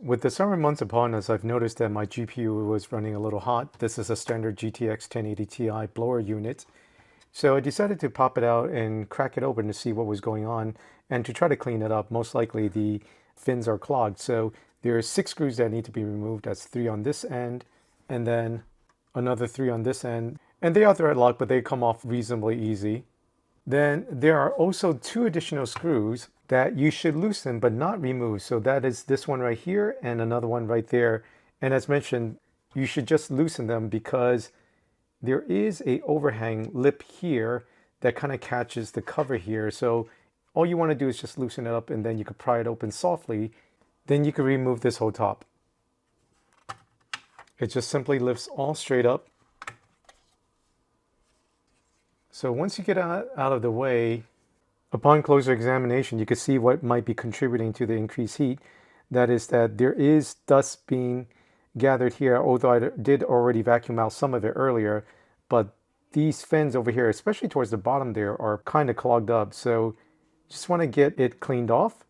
With the summer months upon us, I've noticed that my GPU was running a little hot. This is a standard GTX 1080 Ti blower unit. So I decided to pop it out and crack it open to see what was going on and to try to clean it up. Most likely the fins are clogged. So there are 6 screws that need to be removed. That's 3 on this end and then another 3 on this end. And they are thread locked, but they come off reasonably easy. Then there are also 2 additional screws that you should loosen but not remove. So that is this one right here and another one right there. And as mentioned, you should just loosen them because there is a overhang lip here that kind of catches the cover here. So all you want to do is just loosen it up and then you can pry it open softly. Then you can remove this whole top. It just simply lifts all straight up. So once you get out of the way, upon closer examination, you can see what might be contributing to the increased heat. That is that there is dust being gathered here, although I did already vacuum out some of it earlier, but these fins over here, especially towards the bottom there, are kind of clogged up. So just want to get it cleaned off.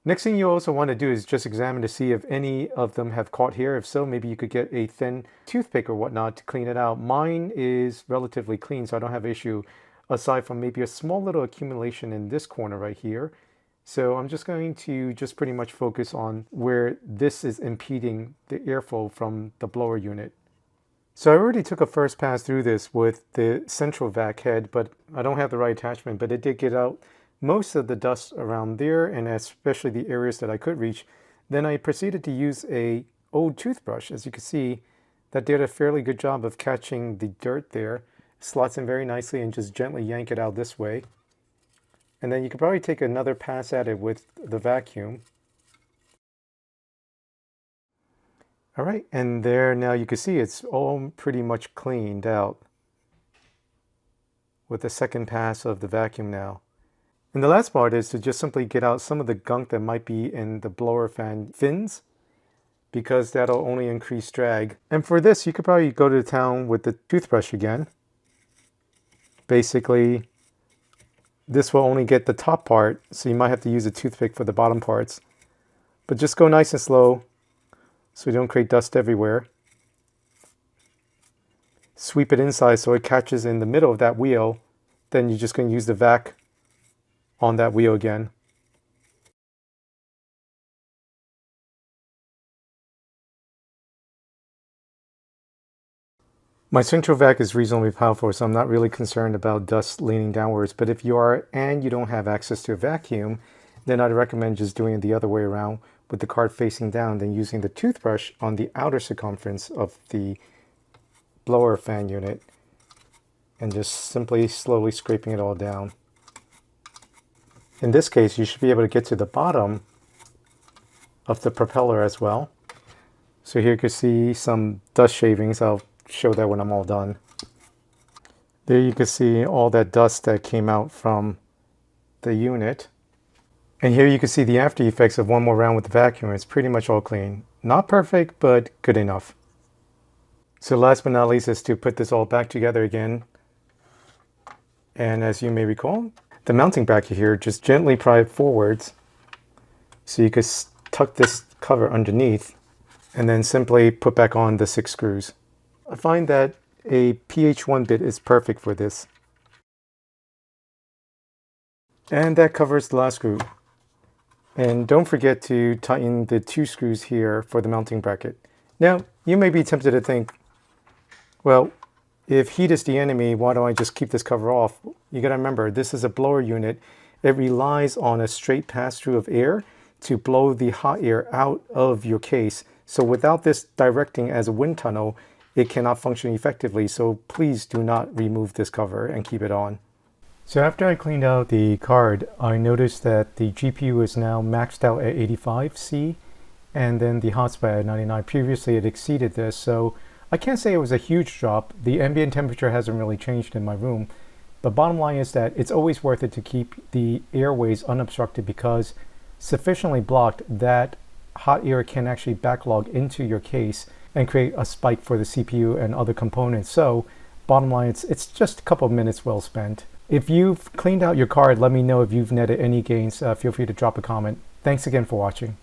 Next thing you also want to do is just examine to see if any of them have caught here. If so, maybe you could get a thin toothpick or whatnot to clean it out. Mine is relatively clean, so I don't have an issue, aside from maybe a small little accumulation in this corner right here. So I'm just going to just pretty much focus on where this is impeding the airflow from the blower unit. So I already took a first pass through this with the central vac head, but I don't have the right attachment, but it did get out most of the dust around there, and especially the areas that I could reach. Then I proceeded to use a old toothbrush. As you can see, that did a fairly good job of catching the dirt there. Slots in very nicely and just gently yank it out this way. And then you could probably take another pass at it with the vacuum. All right, and there now you can see it's all pretty much cleaned out with the second pass of the vacuum now. And the last part is to just simply get out some of the gunk that might be in the blower fan fins, because that'll only increase drag. And for this, you could probably go to town with the toothbrush again. Basically, this will only get the top part, so you might have to use a toothpick for the bottom parts. But just go nice and slow so you don't create dust everywhere. Sweep it inside so it catches in the middle of that wheel. Then you're just going to use the vac on that wheel again. My central vac is reasonably powerful, so I'm not really concerned about dust leaning downwards, but if you are and you don't have access to a vacuum, then I'd recommend just doing it the other way around with the card facing down, then using the toothbrush on the outer circumference of the blower fan unit and just simply slowly scraping it all down. In this case, you should be able to get to the bottom of the propeller as well. So here you can see some dust shavings. I'll show that when I'm all done. There you can see all that dust that came out from the unit. And here you can see the after effects of one more round with the vacuum. It's pretty much all clean. Not perfect, but good enough. So last but not least is to put this all back together again. And as you may recall, the mounting bracket here, just gently pry it forwards so you can tuck this cover underneath and then simply put back on the 6 screws. I find that a PH1 bit is perfect for this. And that covers the last screw. And don't forget to tighten the 2 screws here for the mounting bracket. Now, you may be tempted to think, well, if heat is the enemy, why don't I just keep this cover off? You gotta remember, this is a blower unit. It relies on a straight pass-through of air to blow the hot air out of your case. So without this directing as a wind tunnel, it cannot function effectively. So please do not remove this cover and keep it on. So after I cleaned out the card, I noticed that the GPU is now maxed out at 85C and then the hotspot at 99. Previously it exceeded this, so I can't say it was a huge drop. The ambient temperature hasn't really changed in my room, but bottom line is that it's always worth it to keep the airways unobstructed, because sufficiently blocked, that hot air can actually backlog into your case and create a spike for the CPU and other components. So bottom line, it's just a couple of minutes well spent. If you've cleaned out your card, let me know if you've netted any gains. Feel free to drop a comment. Thanks again for watching.